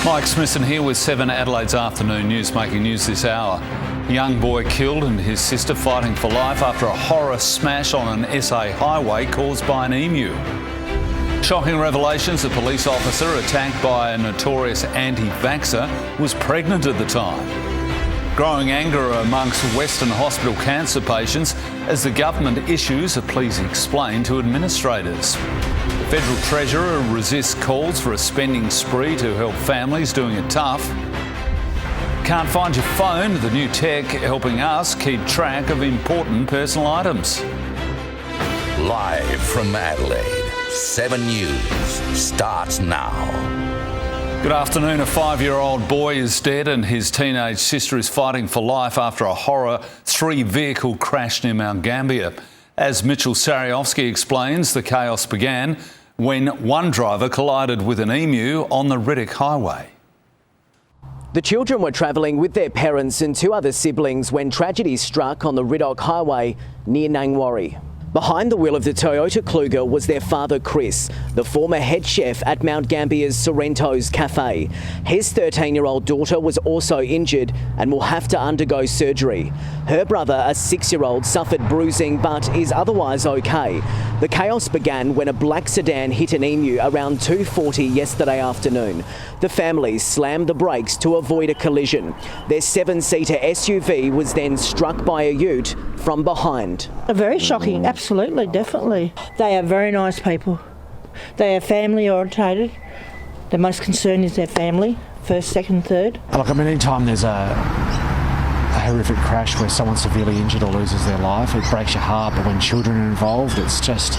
Mike Smithson here with 7 Adelaide's afternoon news, making news this hour. A young boy killed and his sister fighting for life after a horror smash on an SA highway caused by an emu. Shocking revelations: a police officer attacked by a notorious anti-vaxxer was pregnant at the time. Growing anger amongst Western Hospital cancer patients as the government issues a please explain to administrators. The Federal Treasurer resists calls for a spending spree to help families doing it tough. Can't find your phone? The new tech helping us keep track of important personal items. Live from Adelaide, 7 News starts now. Good afternoon. A 5-year-old boy is dead and his teenage sister is fighting for life after a horror 3-vehicle crash near Mount Gambier. As Mitchell Sariovsky explains, the chaos began when one driver collided with an emu on the Riddick Highway. The children were travelling with their parents and 2 other siblings when tragedy struck on the Riddock Highway near Nangwarry. Behind the wheel of the Toyota Kluger was their father, Chris, the former head chef at Mount Gambier's Sorrento's Cafe. His 13-year-old daughter was also injured and will have to undergo surgery. Her brother, a 6-year-old, suffered bruising but is otherwise okay. The chaos began when a black sedan hit an emu around 2:40 yesterday afternoon. The family slammed the brakes to avoid a collision. Their 7-seater SUV was then struck by a ute from behind. Very shocking, absolutely, definitely. They are very nice people. They are family orientated. The most concern is their family, first, second, third. Look, I mean, anytime there's a horrific crash where someone's severely injured or loses their life, it breaks your heart, but when children are involved, it's just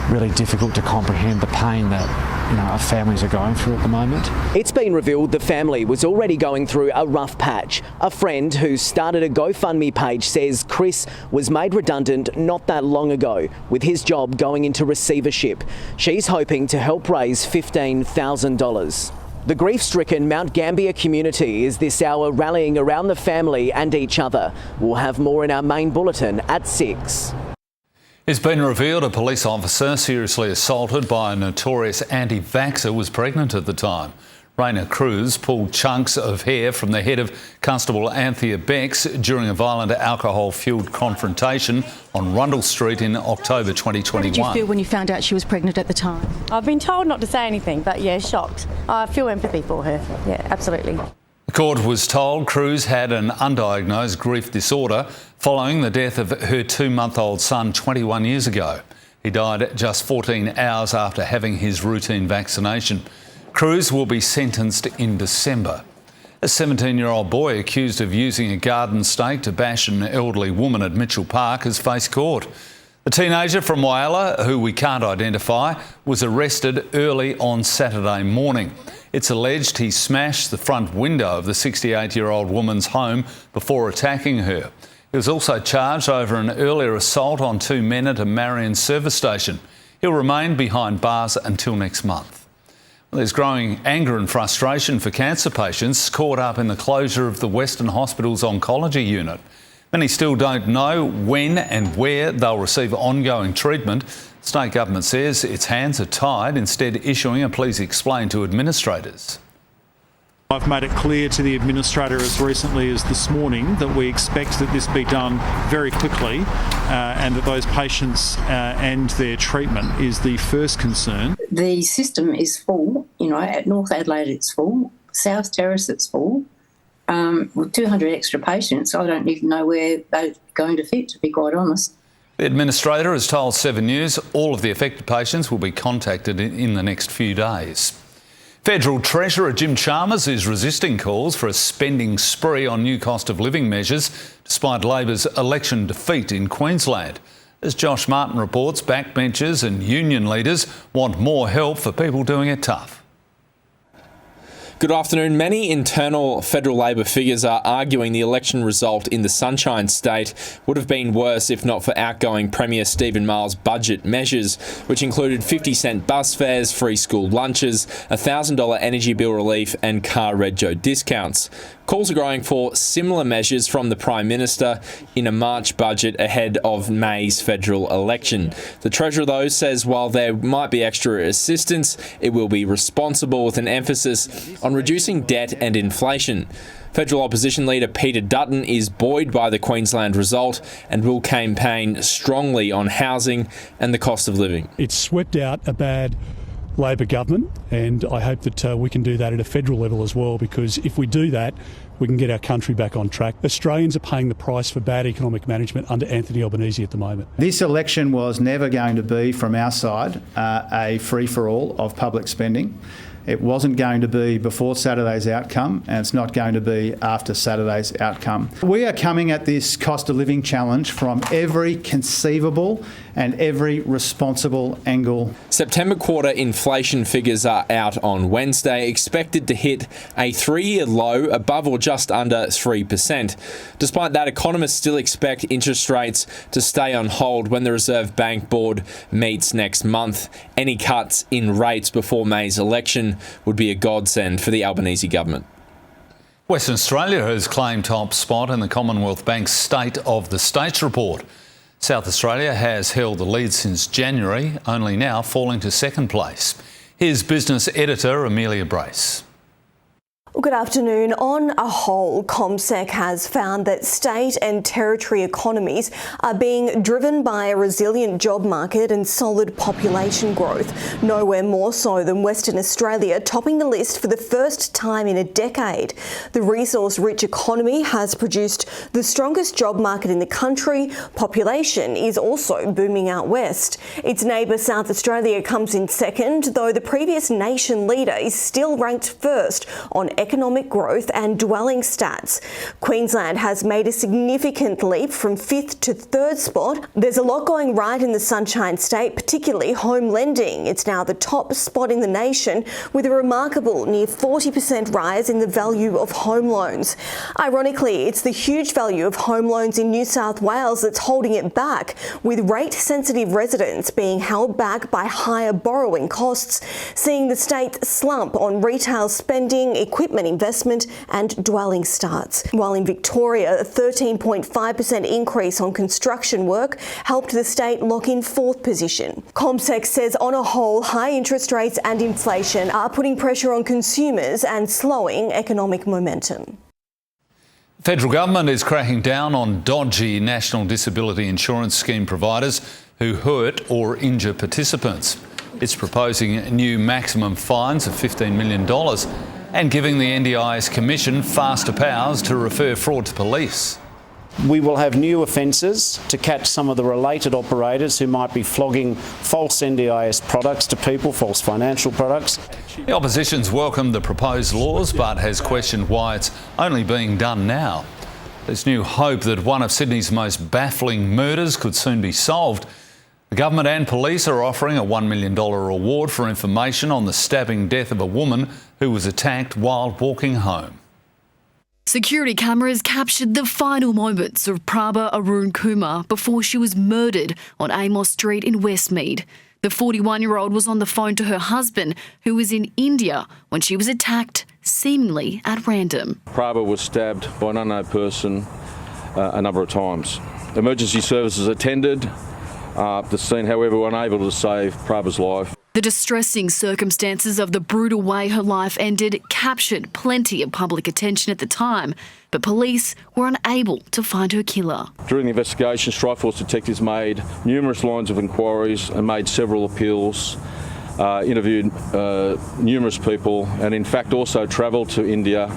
really difficult to comprehend the pain that our families are going through at the moment. It's been revealed the family was already going through a rough patch. A friend who started a GoFundMe page says Chris was made redundant not that long ago, with his job going into receivership. She's hoping to help raise $15,000. The grief-stricken Mount Gambier community is this hour rallying around the family and each other. We'll have more in our main bulletin at 6. It's been revealed a police officer seriously assaulted by a notorious anti-vaxxer was pregnant at the time. Raina Cruz pulled chunks of hair from the head of Constable Anthea Becks during a violent alcohol-fuelled confrontation on Rundle Street in October 2021. How did you feel when you found out she was pregnant at the time? I've been told not to say anything, but yeah, shocked. I feel empathy for her. Yeah, absolutely. The court was told Cruz had an undiagnosed grief disorder following the death of her 2-month-old son 21 years ago. He died just 14 hours after having his routine vaccination. Cruz will be sentenced in December. A 17-year-old boy accused of using a garden stake to bash an elderly woman at Mitchell Park has faced court. The teenager from Whyalla, who we can't identify, was arrested early on Saturday morning. It's alleged he smashed the front window of the 68-year-old woman's home before attacking her. He was also charged over an earlier assault on 2 men at a Marion service station. He'll remain behind bars until next month. There's growing anger and frustration for cancer patients caught up in the closure of the Western Hospital's oncology unit. Many still don't know when and where they'll receive ongoing treatment. The state government says its hands are tied, instead issuing a please explain to administrators. I've made it clear to the administrator as recently as this morning that we expect that this be done very quickly and that those patients and their treatment is the first concern. The system is full, at North Adelaide it's full, South Terrace it's full. With 200 extra patients, I don't even know where they're going to fit, to be quite honest. The administrator has told 7 News all of the affected patients will be contacted in the next few days. Federal Treasurer Jim Chalmers is resisting calls for a spending spree on new cost of living measures, despite Labor's election defeat in Queensland. As Josh Martin reports, backbenchers and union leaders want more help for people doing it tough. Good afternoon. Many internal federal Labor figures are arguing the election result in the Sunshine State would have been worse if not for outgoing Premier Stephen Miles' budget measures, which included 50-cent bus fares, free school lunches, $1,000 energy bill relief and car rego discounts. Calls are growing for similar measures from the Prime Minister in a March budget ahead of May's federal election. The Treasurer, though, says while there might be extra assistance, it will be responsible with an emphasis on reducing debt and inflation. Federal opposition leader Peter Dutton is buoyed by the Queensland result and will campaign strongly on housing and the cost of living. It's swept out a bad Labor government, and I hope that we can do that at a federal level as well, because if we do that, we can get our country back on track. Australians are paying the price for bad economic management under Anthony Albanese at the moment. This election was never going to be, from our side, a free-for-all of public spending. It wasn't going to be before Saturday's outcome, and it's not going to be after Saturday's outcome. We are coming at this cost of living challenge from every conceivable and every responsible angle. September quarter inflation figures are out on Wednesday, expected to hit a 3-year low above or just under 3%. Despite that, economists still expect interest rates to stay on hold when the Reserve Bank Board meets next month. Any cuts in rates before May's election would be a godsend for the Albanese government. Western Australia has claimed top spot in the Commonwealth Bank's State of the States report. South Australia has held the lead since January, only now falling to second place. Here's business editor Amelia Brace. Good afternoon. On a whole, CommSec has found that state and territory economies are being driven by a resilient job market and solid population growth, nowhere more so than Western Australia, topping the list for the first time in a decade. The resource-rich economy has produced the strongest job market in the country. Population is also booming out west. Its neighbour South Australia comes in second, though the previous nation leader is still ranked first on economic growth and dwelling stats. Queensland has made a significant leap from 5th to 3rd spot. There's a lot going right in the Sunshine State, particularly home lending. It's now the top spot in the nation with a remarkable near 40% rise in the value of home loans. Ironically, it's the huge value of home loans in New South Wales that's holding it back, with rate-sensitive residents being held back by higher borrowing costs, seeing the state slump on retail spending, equipment investment and dwelling starts. While in Victoria, a 13.5% increase on construction work helped the state lock in 4th position. CommSec says on a whole, high interest rates and inflation are putting pressure on consumers and slowing economic momentum. The federal government is cracking down on dodgy National Disability Insurance Scheme providers who hurt or injure participants. It's proposing new maximum fines of $15 million and giving the NDIS Commission faster powers to refer fraud to police. We will have new offences to catch some of the related operators who might be flogging false NDIS products to people, false financial products. The opposition's welcomed the proposed laws but has questioned why it's only being done now. There's new hope that one of Sydney's most baffling murders could soon be solved. The government and police are offering a $1 million reward for information on the stabbing death of a woman who was attacked while walking home. Security cameras captured the final moments of Prabha Arun Kumar before she was murdered on Amos Street in Westmead. The 41-year-old was on the phone to her husband, who was in India, when she was attacked, seemingly at random. Prabha was stabbed by an unknown person a number of times. Emergency services attended the scene, however, were unable to save Prabha's life. The distressing circumstances of the brutal way her life ended captured plenty of public attention at the time, but police were unable to find her killer. During the investigation, Strikeforce detectives made numerous lines of inquiries and made several appeals, interviewed numerous people, and in fact also travelled to India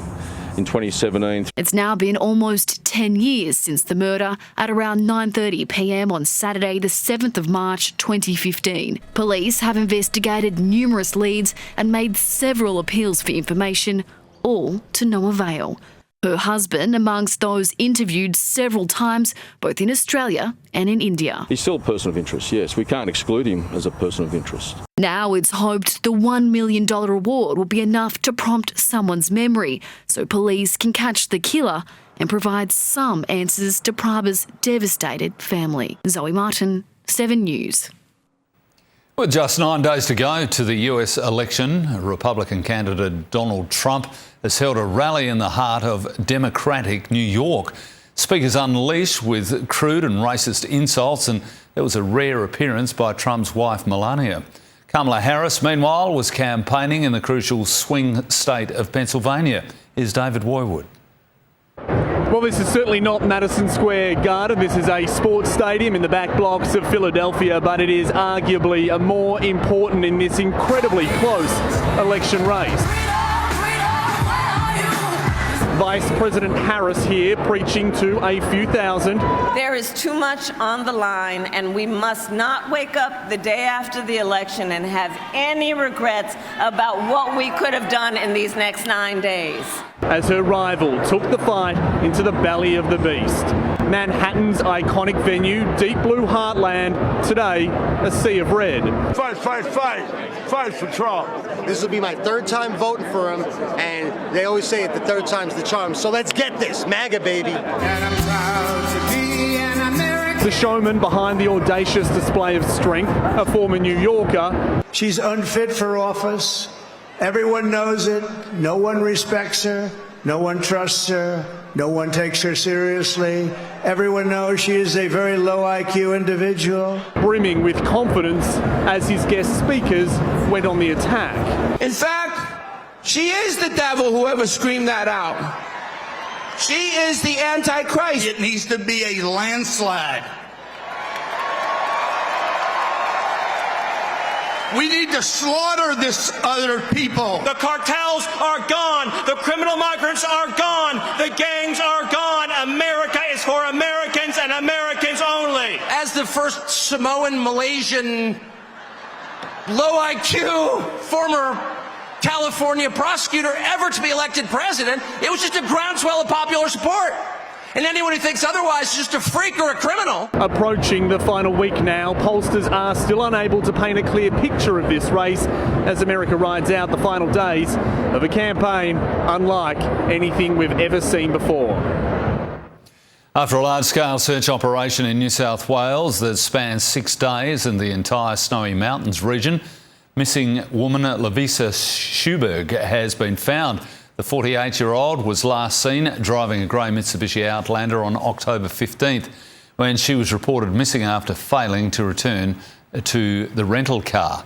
in 2017. It's now been almost 10 years since the murder at around 9:30 p.m. on Saturday, the 7th of March 2015. Police have investigated numerous leads and made several appeals for information, all to no avail. Her husband amongst those interviewed several times, both in Australia and in India. He's still a person of interest, yes. We can't exclude him as a person of interest. Now it's hoped the $1 million reward will be enough to prompt someone's memory so police can catch the killer and provide some answers to Prabha's devastated family. Zoe Martin, 7 News. With just 9 days to go to the US election, Republican candidate Donald Trump has held a rally in the heart of Democratic New York. Speakers unleashed with crude and racist insults, and there was a rare appearance by Trump's wife Melania. Kamala Harris, meanwhile, was campaigning in the crucial swing state of Pennsylvania. Here's David Woywood. Well, this is certainly not Madison Square Garden. This is a sports stadium in the back blocks of Philadelphia, but it is arguably more important in this incredibly close election race. Vice President Harris here preaching to a few thousand. There is too much on the line, and we must not wake up the day after the election and have any regrets about what we could have done in these next 9 days. As her rival took the fight into the belly of the beast. Manhattan's iconic venue, Deep Blue Heartland, today a sea of red. Fight, fight, fight. Fight for Trump. This will be my third time voting for him, and they always say it, the third time's the charm. So let's get this, MAGA baby. And I'm proud to be an American. The showman behind the audacious display of strength, a former New Yorker. She's unfit for office. Everyone knows it. No one respects her. No one trusts her. No one takes her seriously. Everyone knows she is a very low IQ individual. Brimming with confidence as his guest speakers went on the attack. In fact, she is the devil, whoever screamed that out. She is the Antichrist. It needs to be a landslide. We need to slaughter this other people. The cartels are gone. The criminal migrants are gone. The gangs are gone. America is for Americans and Americans only. As the first Samoan, Malaysian, low IQ, former California prosecutor ever to be elected president, it was just a groundswell of popular support. And anyone who thinks otherwise is just a freak or a criminal. Approaching the final week now, pollsters are still unable to paint a clear picture of this race as America rides out the final days of a campaign unlike anything we've ever seen before. After a large-scale search operation in New South Wales that spans 6 days in the entire Snowy Mountains region, missing woman Lavisa Schuberg has been found. The 48-year-old was last seen driving a grey Mitsubishi Outlander on October 15th when she was reported missing after failing to return to the rental car.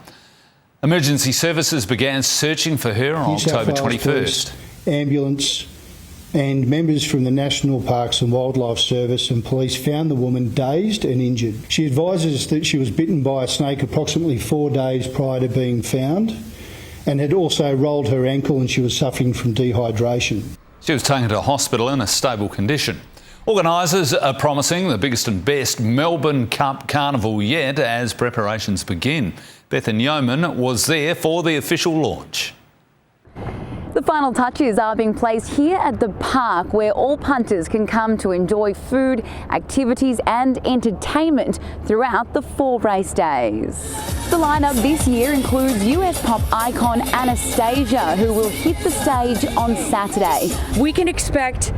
Emergency services began searching for her on October 21st. Ambulance and members from the National Parks and Wildlife Service and police found the woman dazed and injured. She advises that she was bitten by a snake approximately 4 days prior to being found, and had also rolled her ankle, and she was suffering from dehydration. She was taken to hospital in a stable condition. Organisers are promising the biggest and best Melbourne Cup Carnival yet as preparations begin. Bethan Yeoman was there for the official launch. The final touches are being placed here at the park, where all punters can come to enjoy food, activities and entertainment throughout the 4 race days. The lineup this year includes US pop icon Anastasia, who will hit the stage on Saturday. We can expect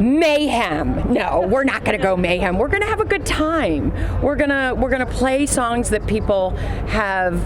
mayhem. No, we're not going to go mayhem. We're going to have a good time. We're going to play songs that people have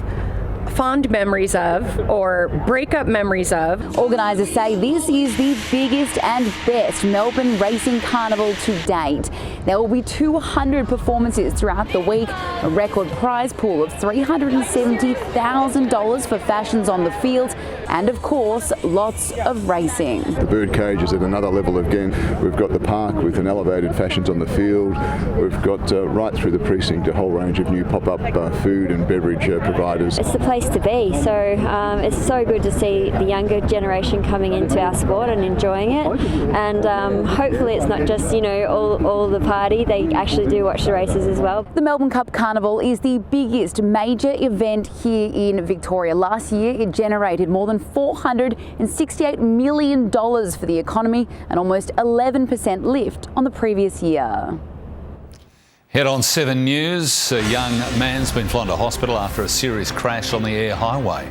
fond memories of or breakup memories of. Organisers say this is the biggest and best Melbourne racing carnival to date. There will be 200 performances throughout the week, a record prize pool of $370,000 for fashions on the field, and of course lots of racing. The birdcage is at another level again. We've got the park with an elevated fashions on the field. We've got right through the precinct a whole range of new pop-up food and beverage providers. It's the place to be, so it's so good to see the younger generation coming into our sport and enjoying it, and hopefully it's not just, you know, all the party, they actually do watch the races as well. The Melbourne Cup Carnival is the biggest major event here in Victoria. Last year it generated more than $468 million for the economy, and almost 11% lift on the previous year. Head on 7 News. A young man's been flown to hospital after a serious crash on the Air Highway.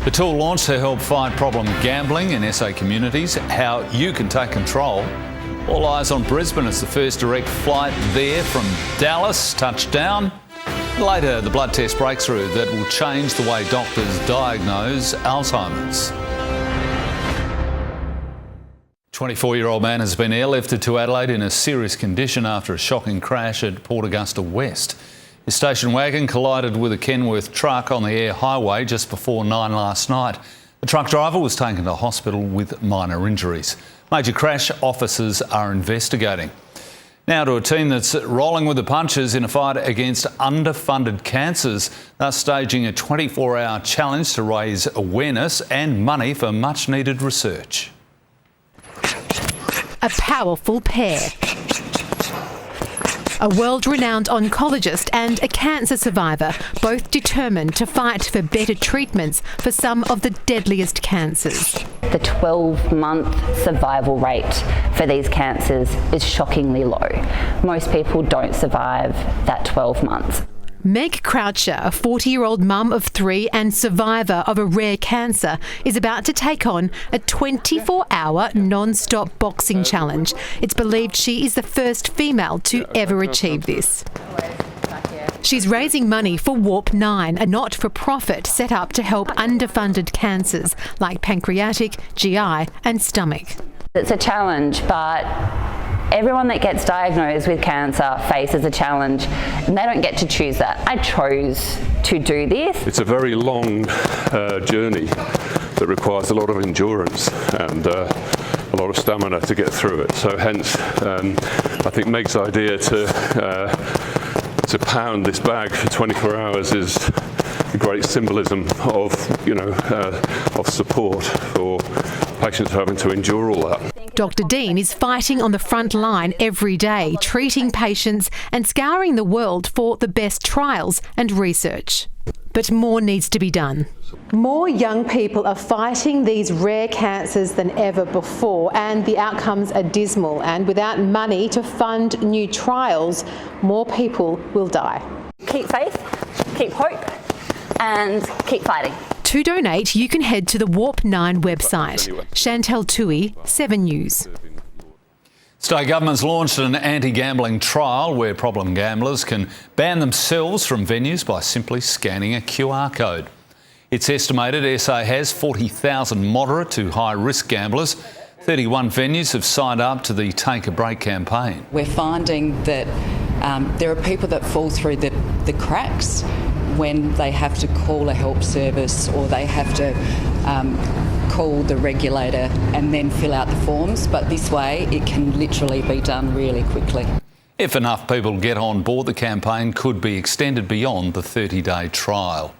The tool launched to help fight problem gambling in SA communities, how you can take control. All eyes on Brisbane. It's the first direct flight there from Dallas. Touchdown Later, the blood test breakthrough that will change the way doctors diagnose Alzheimer's. 24-year-old man has been airlifted to Adelaide in a serious condition after a shocking crash at Port Augusta West. His station wagon collided with a Kenworth truck on the Air Highway just before 9 last night. The truck driver was taken to hospital with minor injuries. Major crash officers are investigating. Now to a team that's rolling with the punches in a fight against underfunded cancers. They're staging a 24-hour challenge to raise awareness and money for much-needed research. A powerful pair. A world-renowned oncologist and a cancer survivor, both determined to fight for better treatments for some of the deadliest cancers. The 12-month survival rate for these cancers is shockingly low. Most people don't survive that 12 months. Meg Croucher, a 40-year-old mum of 3 and survivor of a rare cancer, is about to take on a 24-hour non-stop boxing challenge. It's believed she is the first female to ever achieve this. She's raising money for Warp 9, a not-for-profit set up to help underfunded cancers like pancreatic, GI and stomach. It's a challenge, but everyone that gets diagnosed with cancer faces a challenge and they don't get to choose that. I chose to do this. It's a very long journey that requires a lot of endurance and a lot of stamina to get through it. So hence, I think Meg's idea to pound this bag for 24 hours is a great symbolism of, of support for patients having to endure all that. Dr. Dean is fighting on the front line every day, treating patients and scouring the world for the best trials and research. But more needs to be done. More young people are fighting these rare cancers than ever before, and the outcomes are dismal. And without money to fund new trials, more people will die. Keep faith, keep hope, and keep fighting. To donate, you can head to the Warp 9 website. Chantel Tui, 7 News. State government's launched an anti-gambling trial where problem gamblers can ban themselves from venues by simply scanning a QR code. It's estimated SA has 40,000 moderate to high-risk gamblers. 31 venues have signed up to the Take a Break campaign. We're finding that there are people that fall through the cracks when they have to call a help service or they have to call the regulator and then fill out the forms, but this way it can literally be done really quickly. If enough people get on board, the campaign could be extended beyond the 30-day trial.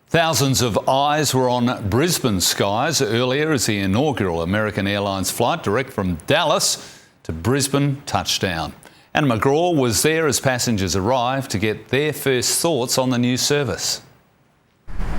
Thousands of eyes were on Brisbane skies earlier as the inaugural American Airlines flight direct from Dallas to Brisbane touched down. Anna McGraw was there as passengers arrived to get their first thoughts on the new service.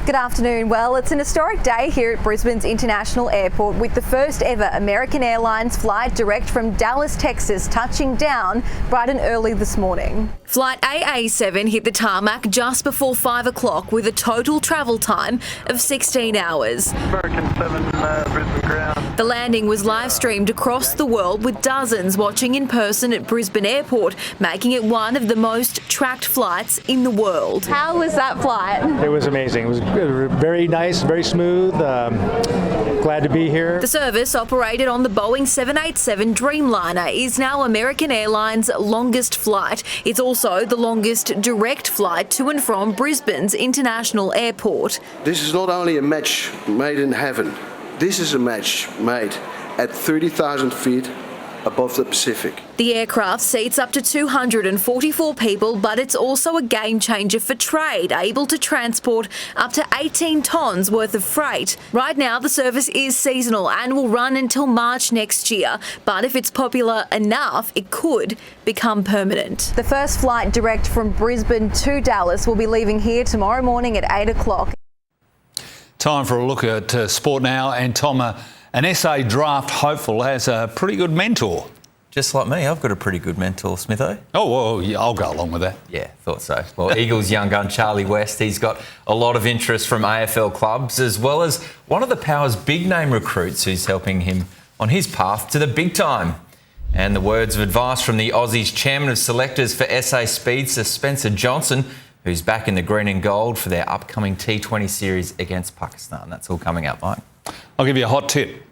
Good afternoon. Well, it's an historic day here at Brisbane's International Airport with the first ever American Airlines flight direct from Dallas, Texas, touching down bright and early this morning. Flight AA7 hit the tarmac just before 5 o'clock with a total travel time of 16 hours. American 7, Brisbane ground. The landing was live streamed across the world with dozens watching in person at Brisbane Airport, making it one of the most tracked flights in the world. How was that flight? It was amazing. It was very nice, very smooth. Glad to be here. The service, operated on the Boeing 787 Dreamliner, is now American Airlines' longest flight. It's also the longest direct flight to and from Brisbane's International Airport. This is not only a match made in heaven. This is a match made at 30,000 feet above the Pacific. The aircraft seats up to 244 people, but it's also a game changer for trade, able to transport up to 18 tonnes worth of freight. Right now, the service is seasonal and will run until March next year, but if it's popular enough, it could become permanent. The first flight direct from Brisbane to Dallas will be leaving here tomorrow morning at 8 o'clock. Time for a look at sport now, and Tom, an SA draft hopeful has a pretty good mentor. Just like me, I've got a pretty good mentor, Smitho. Oh, well, yeah, I'll go along with that. Yeah, thought so. Well, Eagles young gun Charlie West, he's got a lot of interest from AFL clubs, as well as one of the Power's big-name recruits who's helping him on his path to the big time. And the words of advice from the Aussies chairman of selectors for SA Speedster, Spencer Johnson, who's back in the green and gold for their upcoming T20 series against Pakistan. That's all coming up, Mike. I'll give you a hot tip.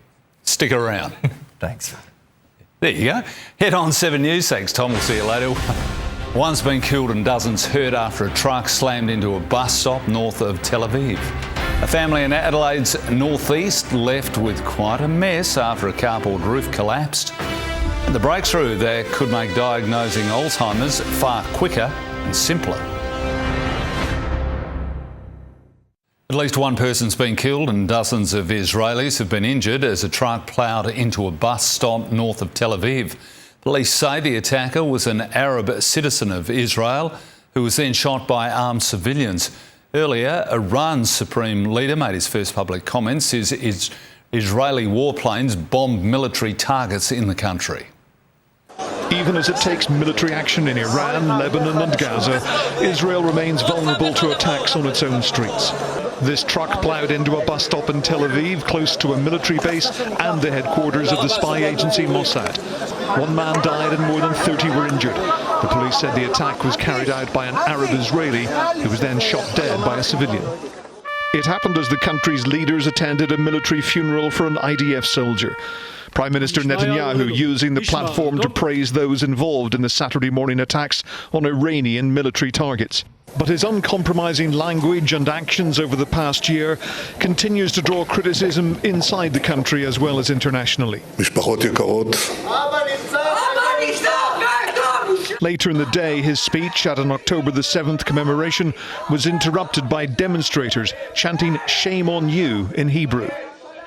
Stick around. Thanks. There you go. Head on 7 News. Thanks, Tom. We'll see you later. One's been killed and dozens hurt after a truck slammed into a bus stop north of Tel Aviv. A family in Adelaide's northeast left with quite a mess after a carport roof collapsed. And the breakthrough that could make diagnosing Alzheimer's far quicker and simpler. At least one person's been killed and dozens of Israelis have been injured as a truck ploughed into a bus stop north of Tel Aviv. Police say the attacker was an Arab citizen of Israel who was then shot by armed civilians. Earlier, Iran's supreme leader made his first public comments as Israeli warplanes bombed military targets in the country. Even as it takes military action in Iran, Lebanon and Gaza, Israel remains vulnerable to attacks on its own streets. This truck ploughed into a bus stop in Tel Aviv, close to a military base and the headquarters of the spy agency Mossad. One man died and more than 30 were injured. The police said the attack was carried out by an Arab Israeli who was then shot dead by a civilian. It happened as the country's leaders attended a military funeral for an IDF soldier. Prime Minister Netanyahu using the platform to praise those involved in the Saturday morning attacks on Iranian military targets. But his uncompromising language and actions over the past year continues to draw criticism inside the country as well as internationally. Later in the day, his speech at an October the 7th commemoration was interrupted by demonstrators chanting "Shame on you" in Hebrew.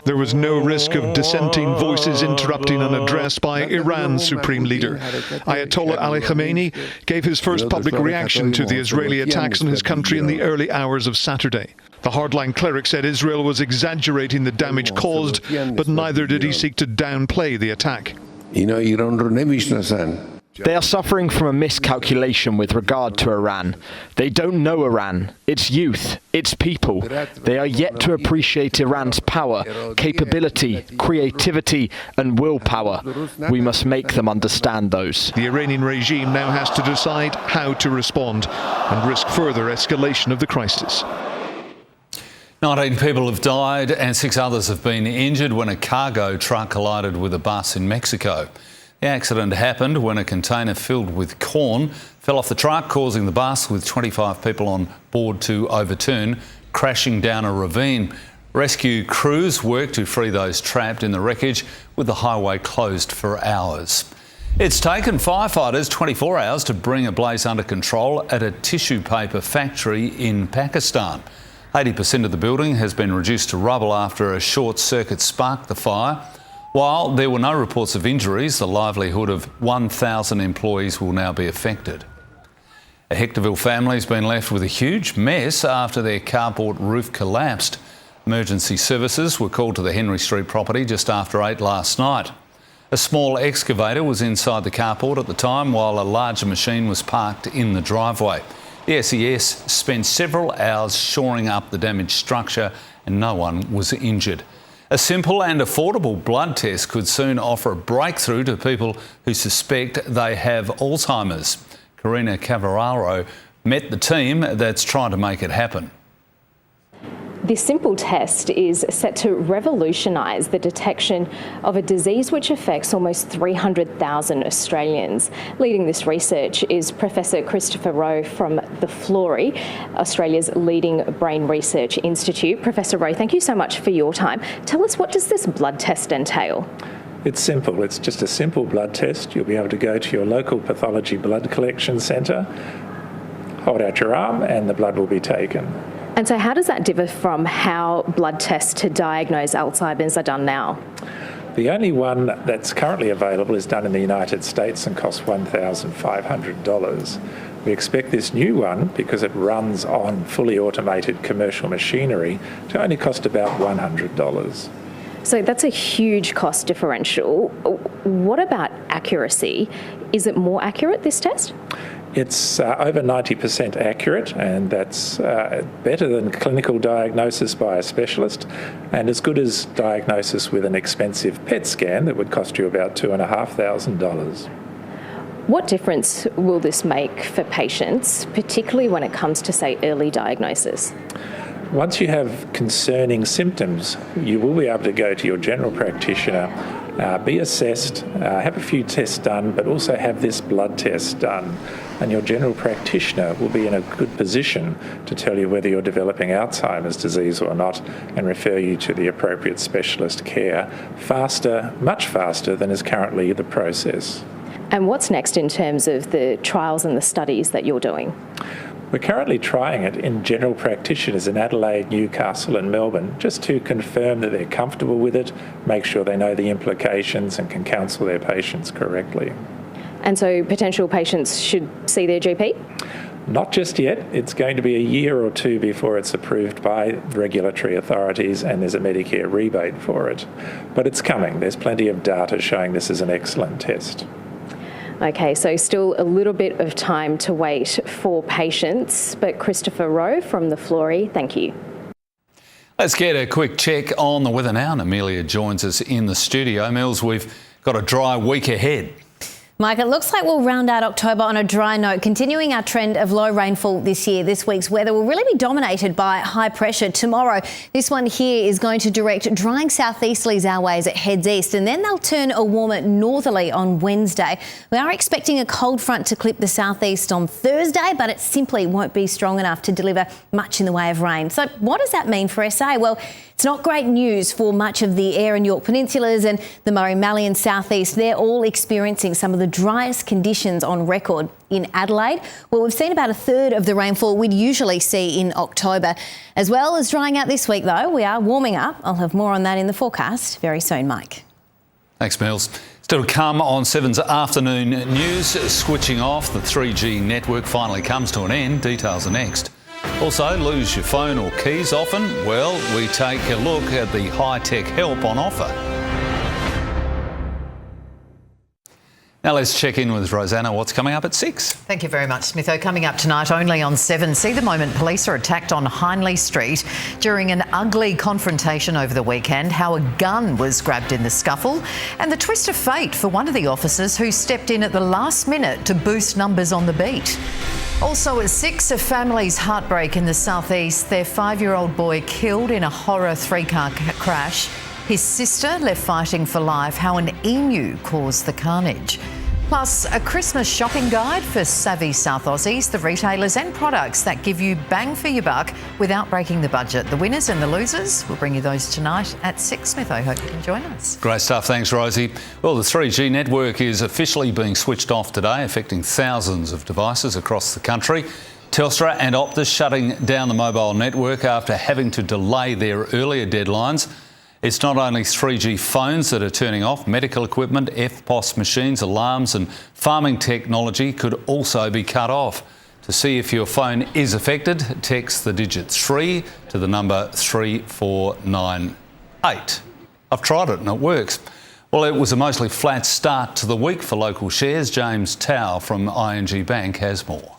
There was no risk of dissenting voices interrupting an address by Iran's supreme leader. Ayatollah Ali Khamenei gave his first public reaction to the Israeli attacks on his country in the early hours of Saturday. The hardline cleric said Israel was exaggerating the damage caused, but neither did he seek to downplay the attack. They are suffering from a miscalculation with regard to Iran. They don't know Iran, its youth, its people. They are yet to appreciate Iran's power, capability, creativity and willpower. We must make them understand those. The Iranian regime now has to decide how to respond and risk further escalation of the crisis. 19 people have died and 6 others have been injured when a cargo truck collided with a bus in Mexico. The accident happened when a container filled with corn fell off the truck, causing the bus with 25 people on board to overturn, crashing down a ravine. Rescue crews worked to free those trapped in the wreckage, with the highway closed for hours. It's taken firefighters 24 hours to bring a blaze under control at a tissue paper factory in Pakistan. 80% of the building has been reduced to rubble after a short circuit sparked the fire. While there were no reports of injuries, the livelihood of 1,000 employees will now be affected. A Hectorville family has been left with a huge mess after their carport roof collapsed. Emergency services were called to the Henry Street property just after 8 last night. A small excavator was inside the carport at the time, while a larger machine was parked in the driveway. The SES spent several hours shoring up the damaged structure and no one was injured. A simple and affordable blood test could soon offer a breakthrough to people who suspect they have Alzheimer's. Karina Cavallaro met the team that's trying to make it happen. This simple test is set to revolutionise the detection of a disease which affects almost 300,000 Australians. Leading this research is Professor Christopher Rowe from the Florey, Australia's leading brain research institute. Professor Rowe, thank you so much for your time. Tell us, what does this blood test entail? It's simple. It's just a simple blood test. You'll be able to go to your local pathology blood collection centre, hold out your arm and the blood will be taken. And so how does that differ from how blood tests to diagnose Alzheimer's are done now? The only one that's currently available is done in the United States and costs $1,500. We expect this new one, because it runs on fully automated commercial machinery, to only cost about $100. So that's a huge cost differential. What about accuracy? Is it more accurate, this test? It's over 90% accurate, and that's better than clinical diagnosis by a specialist, and as good as diagnosis with an expensive PET scan that would cost you about $2,500. What difference will this make for patients, particularly when it comes to, say, early diagnosis? Once you have concerning symptoms, you will be able to go to your general practitioner, be assessed, have a few tests done, but also have this blood test done. And your general practitioner will be in a good position to tell you whether you're developing Alzheimer's disease or not and refer you to the appropriate specialist care faster, much faster than is currently the process. And what's next in terms of the trials and the studies that you're doing? We're currently trying it in general practitioners in Adelaide, Newcastle and Melbourne, just to confirm that they're comfortable with it, make sure they know the implications and can counsel their patients correctly. And so potential patients should see their GP? Not just yet. It's going to be a year or two before it's approved by regulatory authorities and there's a Medicare rebate for it. But it's coming. There's plenty of data showing this is an excellent test. Okay, so still a little bit of time to wait for patients, but Christopher Rowe from the Florey, thank you. Let's get a quick check on the weather now, and Amelia joins us in the studio. Mills, we've got a dry week ahead. Mike, it looks like we'll round out October on a dry note, continuing our trend of low rainfall this year. This week's weather will really be dominated by high pressure. Tomorrow, this one here is going to direct drying southeasterlies our way as it heads east, and then they'll turn a warmer northerly on Wednesday. We are expecting a cold front to clip the southeast on Thursday, but it simply won't be strong enough to deliver much in the way of rain. So what does that mean for SA? Well, it's not great news for much of the Eyre and York Peninsulas and the Murray-Mallyon southeast. They're all experiencing some of the driest conditions on record. In Adelaide, well, we've seen about a third of the rainfall we'd usually see in October. As well as drying out this week, though, we are warming up. I'll have more on that in the forecast very soon, Mike. Thanks, Mills. Still to come on 7's afternoon news. Switching off, the 3G network finally comes to an end. Details are next. Also, lose your phone or keys often? Well, we take a look at the high-tech help on offer. Now let's check in with Rosanna. What's coming up at 6? Thank you very much, Smitho. Coming up tonight only on 7, see the moment police are attacked on Hindley Street during an ugly confrontation over the weekend, how a gun was grabbed in the scuffle, and the twist of fate for one of the officers who stepped in at the last minute to boost numbers on the beat. Also at 6, a family's heartbreak in the southeast. Their 5-year-old boy killed in a horror 3-car crash. His sister left fighting for life, how an emu caused the carnage. Plus, a Christmas shopping guide for savvy South Aussies, the retailers and products that give you bang for your buck without breaking the budget. The winners and the losers, we'll bring you those tonight at 6, Smith. I hope you can join us. Great stuff. Thanks, Rosie. Well, the 3G network is officially being switched off today, affecting thousands of devices across the country. Telstra and Optus shutting down the mobile network after having to delay their earlier deadlines. It's not only 3G phones that are turning off. Medical equipment, FPOS machines, alarms and farming technology could also be cut off. To see if your phone is affected, text the digit 3 to the number 3498. I've tried it and it works. Well, it was a mostly flat start to the week for local shares. James Tao from ING Bank has more.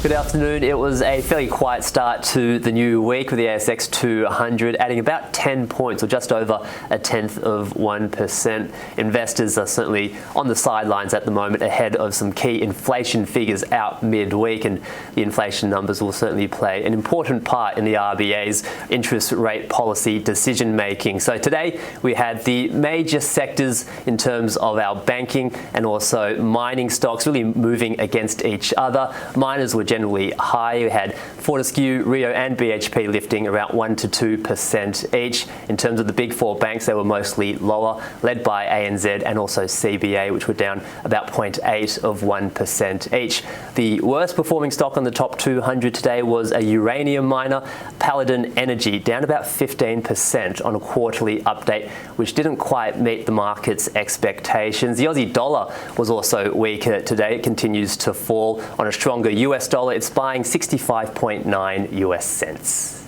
Good afternoon. It was a fairly quiet start to the new week with the ASX 200 adding about 10 points or just over 0.1%. Investors are certainly on the sidelines at the moment ahead of some key inflation figures out midweek, and the inflation numbers will certainly play an important part in the RBA's interest rate policy decision making. So today we had the major sectors in terms of our banking and also mining stocks really moving against each other. Miners were generally high. We had Fortescue, Rio and BHP lifting around 1 to 2% each. In terms of the big four banks, they were mostly lower, led by ANZ and also CBA, which were down about 0.8% each. The worst performing stock on the top 200 today was a uranium miner, Paladin Energy, down about 15% on a quarterly update, which didn't quite meet the market's expectations. The Aussie dollar was also weaker today. It continues to fall on a stronger US dollar. It's buying 65.9 US cents.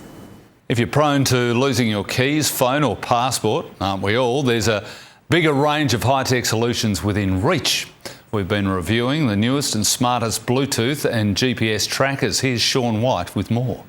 If you're prone to losing your keys, phone or passport, aren't we all? There's a bigger range of high-tech solutions within reach. We've been reviewing the newest and smartest Bluetooth and GPS trackers. Here's Sean White with more.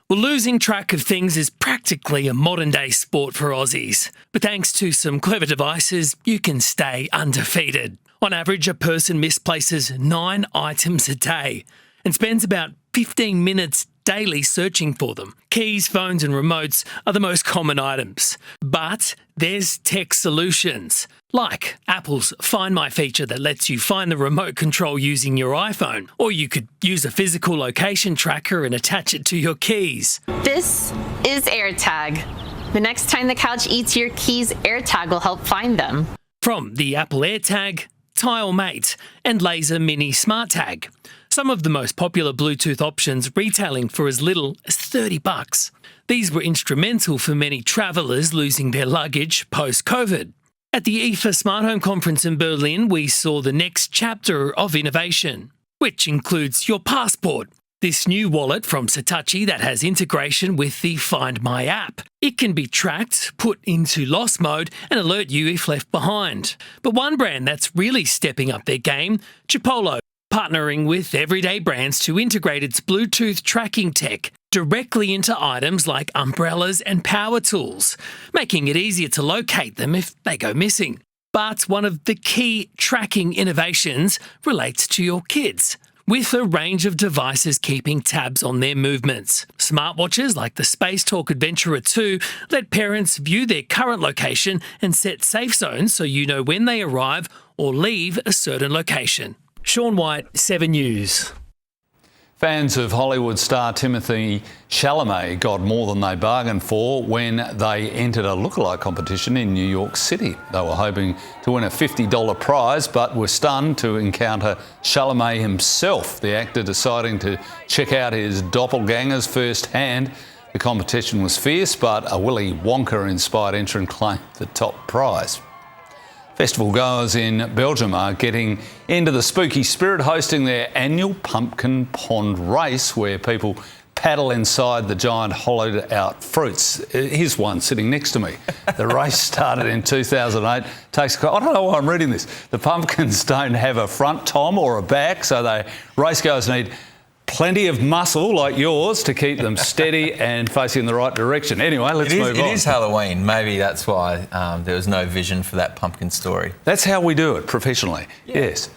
Well, losing track of things is practically a modern-day sport for Aussies. But thanks to some clever devices, you can stay undefeated. On average, a person misplaces 9 items a day and spends about 15 minutes daily searching for them. Keys, phones and remotes are the most common items. But there's tech solutions, like Apple's Find My feature that lets you find the remote control using your iPhone. Or you could use a physical location tracker and attach it to your keys. This is AirTag. The next time the couch eats your keys, AirTag will help find them. From the Apple AirTag, TileMate and Laser Mini Smart Tag. Some of the most popular Bluetooth options retailing for as little as $30. These were instrumental for many travellers losing their luggage post-COVID. At the IFA Smart Home Conference in Berlin, we saw the next chapter of innovation, which includes your passport. This new wallet from Saatchi that has integration with the Find My app. It can be tracked, put into lost mode and alert you if left behind. But one brand that's really stepping up their game, Chipolo, partnering with everyday brands to integrate its Bluetooth tracking tech directly into items like umbrellas and power tools, making it easier to locate them if they go missing. But one of the key tracking innovations relates to your kids, with a range of devices keeping tabs on their movements. Smartwatches like the Space Talk Adventurer 2 let parents view their current location and set safe zones so you know when they arrive or leave a certain location. Sean White, 7 News. Fans of Hollywood star Timothée Chalamet got more than they bargained for when they entered a lookalike competition in New York City. They were hoping to win a $50 prize, but were stunned to encounter Chalamet himself, the actor deciding to check out his doppelgangers firsthand. The competition was fierce, but a Willy Wonka-inspired entrant claimed the top prize. Festival goers in Belgium are getting into the spooky spirit, hosting their annual Pumpkin Pond race where people paddle inside the giant hollowed-out fruits. Here's one sitting next to me. The race started in 2008. I don't know why I'm reading this. The pumpkins don't have a front, Tom, or a back, so the racegoers need plenty of muscle like yours to keep them steady and facing in the right direction. Anyway, let's move on. It is Halloween. Maybe that's why there was no vision for that pumpkin story. That's how we do it professionally. Yeah. Yes.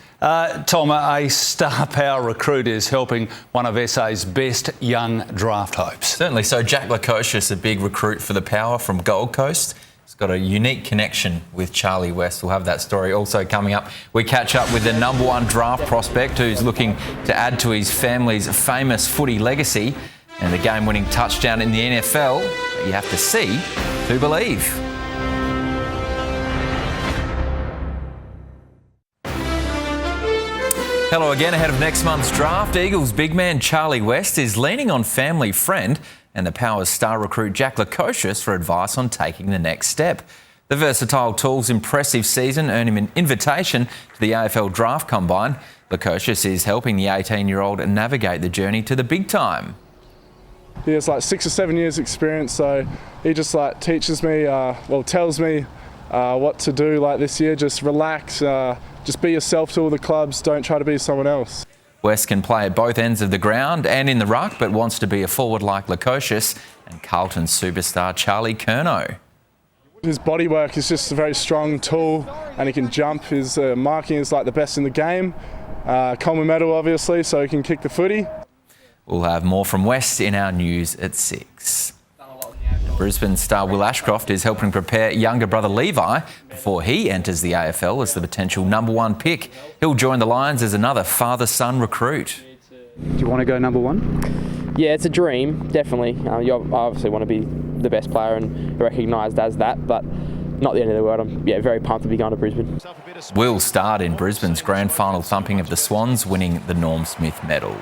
Tom, a star power recruit is helping one of SA's best young draft hopes. Certainly. So Jack Lukosius, a big recruit for the Power from Gold Coast. He's got a unique connection with Charlie West. We'll have that story also coming up. We catch up with the #1 draft prospect who's looking to add to his family's famous footy legacy and the game-winning touchdown in the NFL. You have to see to believe. Hello again. Ahead of next month's draft, Eagles big man Charlie West is leaning on family friend and the Power's star recruit Jack Lukosius for advice on taking the next step. The versatile tool's impressive season earned him an invitation to the AFL Draft Combine. Lukosius is helping the 18-year-old navigate the journey to the big time. He has like 6 or 7 years experience, so he just teaches me, tells me what to do this year. Just relax, just be yourself to all the clubs, don't try to be someone else. West can play at both ends of the ground and in the ruck, but wants to be a forward like Lukosius and Carlton superstar Charlie Curnow. His body work is just a very strong tool and he can jump. His marking is the best in the game. Coleman medal obviously, so he can kick the footy. We'll have more from West in our news at 6. Brisbane star Will Ashcroft is helping prepare younger brother Levi before he enters the AFL as the potential #1 pick. He'll join the Lions as another father-son recruit. Do you want to go #1? Yeah, it's a dream, definitely. You obviously want to be the best player and recognised as that, but not the end of the world. I'm very pumped to be going to Brisbane. Will starred in Brisbane's grand final thumping of the Swans, winning the Norm Smith medal.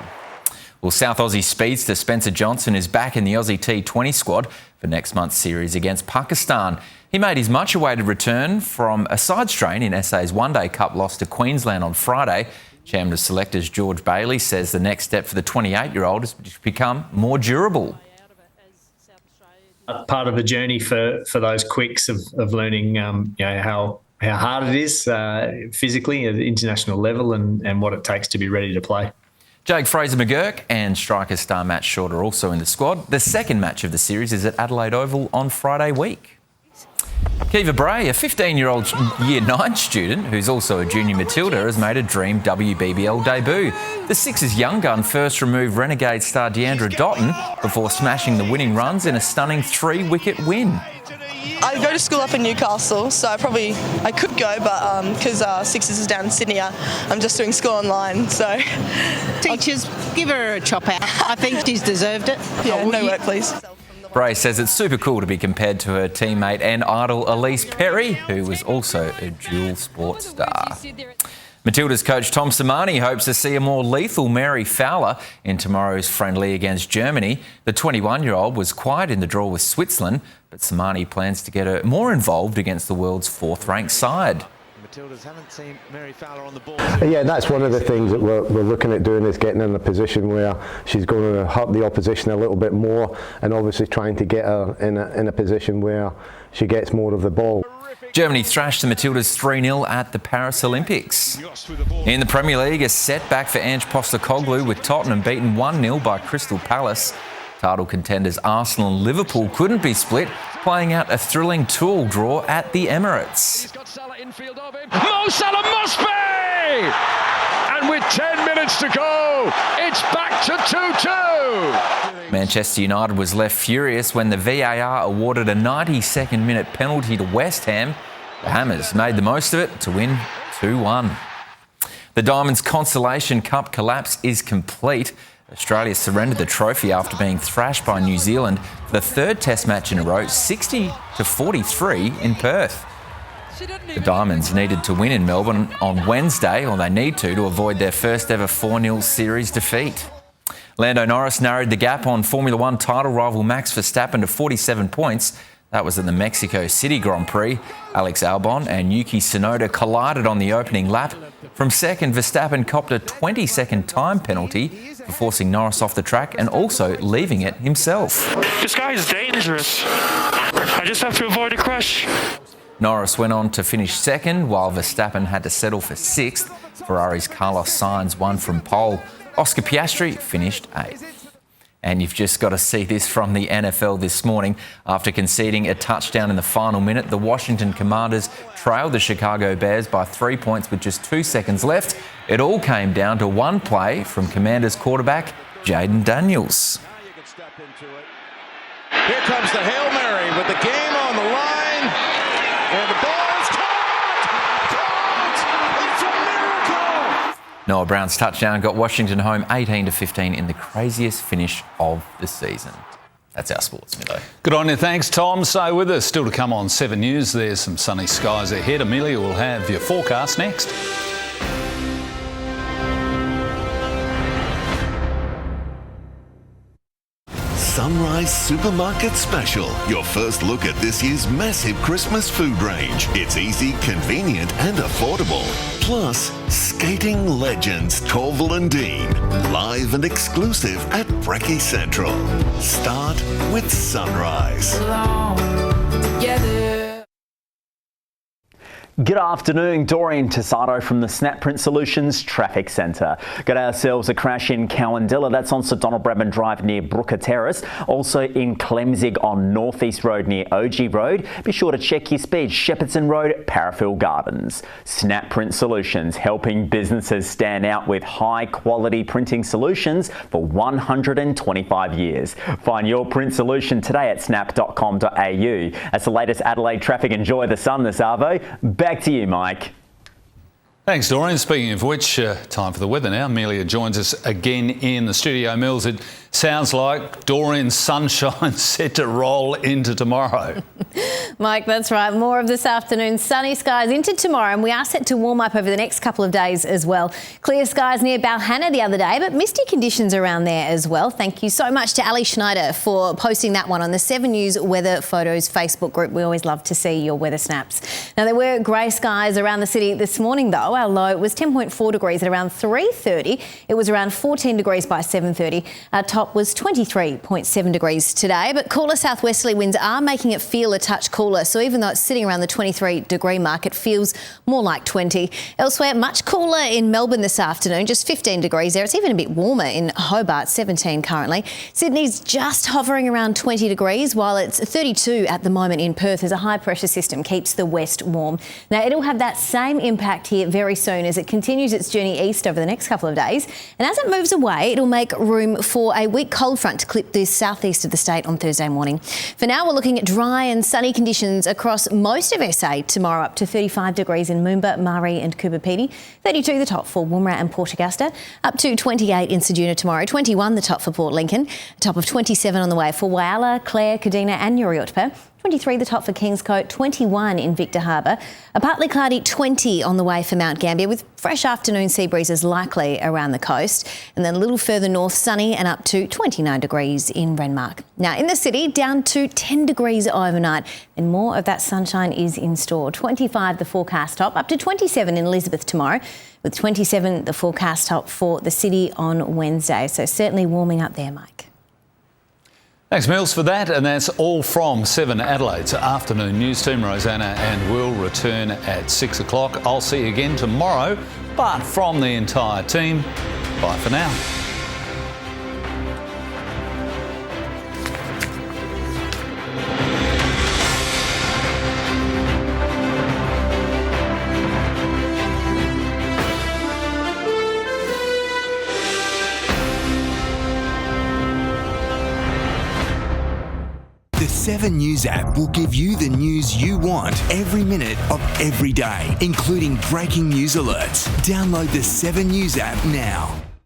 Well, South Aussie speedster Spencer Johnson is back in the Aussie T20 squad for next month's series against Pakistan. He made his much-awaited return from a side strain in SA's One Day Cup loss to Queensland on Friday. Chairman of Selectors George Bailey says the next step for the 28-year-old is to become more durable. Part of the journey for those quicks of learning how hard it is physically at the international level and what it takes to be ready to play. Jake Fraser-McGurk and striker star Matt Short are also in the squad. The second match of the series is at Adelaide Oval on Friday week. Kiva Bray, a 15-year-old Year 9 student who's also a junior Matilda, has made a dream WBBL debut. The Sixers young gun first removed Renegade star Deandra Dotton before smashing the winning runs in a stunning 3-wicket win. I go to school up in Newcastle, so I could go, but because Sixers is down in Sydney, I'm just doing school online. So teachers, give her a chop out. I think she's deserved it. Yeah, no work, please. Bray says it's super cool to be compared to her teammate and idol Elise Perry, who was also a dual sports star. Matilda's coach Tom Samani hopes to see a more lethal Mary Fowler in tomorrow's friendly against Germany. The 21-year-old was quiet in the draw with Switzerland, but Samani plans to get her more involved against the world's 4th-ranked side. Matildas haven't seen Mary Fowler on the ball. Yeah, that's one of the things that we're looking at doing, is getting in a position where she's going to hurt the opposition a little bit more, and obviously trying to get her in a position where she gets more of the ball. Germany thrashed the Matildas 3-0 at the Paris Olympics. In the Premier League, a setback for Ange Postecoglou with Tottenham beaten 1-0 by Crystal Palace. Title contenders Arsenal and Liverpool couldn't be split, playing out a thrilling 2-2 draw at the Emirates. Mo Salah must be! And with 10 minutes to go, it's back to 2-2. Manchester United was left furious when the VAR awarded a 92nd minute penalty to West Ham. The Hammers made the most of it to win 2-1. The Diamonds Consolation Cup collapse is complete. Australia surrendered the trophy after being thrashed by New Zealand for the 3rd Test match in a row, 60-43 in Perth. The Diamonds needed to win in Melbourne on Wednesday, or they need to avoid their first ever 4-0 series defeat. Lando Norris narrowed the gap on Formula One title rival Max Verstappen to 47 points. That was in the Mexico City Grand Prix. Alex Albon and Yuki Tsunoda collided on the opening lap. From second, Verstappen copped a 20-second time penalty for forcing Norris off the track and also leaving it himself. This guy is dangerous. I just have to avoid a crash. Norris went on to finish second, while Verstappen had to settle for 6th. Ferrari's Carlos Sainz won from pole. Oscar Piastri finished 8th. And you've just got to see this from the NFL this morning. After conceding a touchdown in the final minute, the Washington Commanders trailed the Chicago Bears by 3 points with just 2 seconds left. It all came down to one play from Commanders quarterback Jaden Daniels. Here comes the Hail Mary with the game on the line. And the ball is caught! It's a miracle! Noah Brown's touchdown got Washington home 18-15 in the craziest finish of the season. That's our sports, Milo. Good on you. Thanks, Tom. Stay with us. Still to come on 7 News. There's some sunny skies ahead. Amelia will have your forecast next. Sunrise Supermarket Special. Your first look at this year's massive Christmas food range. It's easy, convenient and affordable. Plus, skating legends Torval and Dean. Live and exclusive at Brekkie Central. Start with Sunrise. Good afternoon, Dorian Tasato from the Snapprint Solutions Traffic Centre. Got ourselves a crash in Cowandilla, that's on Sir Donald Bradman Drive near Brooker Terrace. Also in Clemzig on North East Road near OG Road. Be sure to check your speed, Shepperton Road, Parafield Gardens. Snapprint Solutions, helping businesses stand out with high quality printing solutions for 125 years. Find your print solution today at snap.com.au. That's the latest Adelaide traffic. Enjoy the sun this arvo. Back to you, Mike. Thanks, Dorian. Speaking of which, time for the weather now. Amelia joins us again in the studio. Mills, it sounds like Dorian's sunshine set to roll into tomorrow. Mike, that's right. More of this afternoon. Sunny skies into tomorrow, and we are set to warm up over the next couple of days as well. Clear skies near Balhanna the other day, but misty conditions around there as well. Thank you so much to Ali Schneider for posting that one on the 7 News Weather Photos Facebook group. We always love to see your weather snaps. Now, there were grey skies around the city this morning, though. Our low was 10.4 degrees at around 3:30. It was around 14 degrees by 7:30. Our top top was 23.7 degrees today, but cooler southwesterly winds are making it feel a touch cooler. So even though it's sitting around the 23-degree mark, it feels more like 20. Elsewhere, much cooler in Melbourne this afternoon, just 15 degrees there. It's even a bit warmer in Hobart, 17 currently. Sydney's just hovering around 20 degrees, while it's 32 at the moment in Perth as a high-pressure system keeps the west warm. Now, it'll have that same impact here very soon as it continues its journey east over the next couple of days. And as it moves away, it'll make room for a weak cold front to clip the southeast of the state on Thursday morning. For now, we're looking at dry and sunny conditions across most of SA tomorrow, up to 35 degrees in Moomba, Murray and Coober Pedy, 32 the top for Woomera and Port Augusta, up to 28 in Ceduna tomorrow, 21 the top for Port Lincoln, a top of 27 on the way for Whyalla, Clare, Kadina and Yuriutpa. 23 the top for Kingscote, 21 in Victor Harbour. A partly cloudy 20 on the way for Mount Gambier with fresh afternoon sea breezes likely around the coast. And then a little further north, sunny and up to 29 degrees in Renmark. Now in the city, down to 10 degrees overnight and more of that sunshine is in store. 25 the forecast top, up to 27 in Elizabeth tomorrow, with 27 the forecast top for the city on Wednesday. So certainly warming up there, Mike. Thanks, Mills, for that. And that's all from 7 Adelaide's afternoon news team. Rosanna and Will return at 6 o'clock. I'll see you again tomorrow. But from the entire team, bye for now. The 7 News app will give you the news you want every minute of every day, including breaking news alerts. Download the 7 News app now.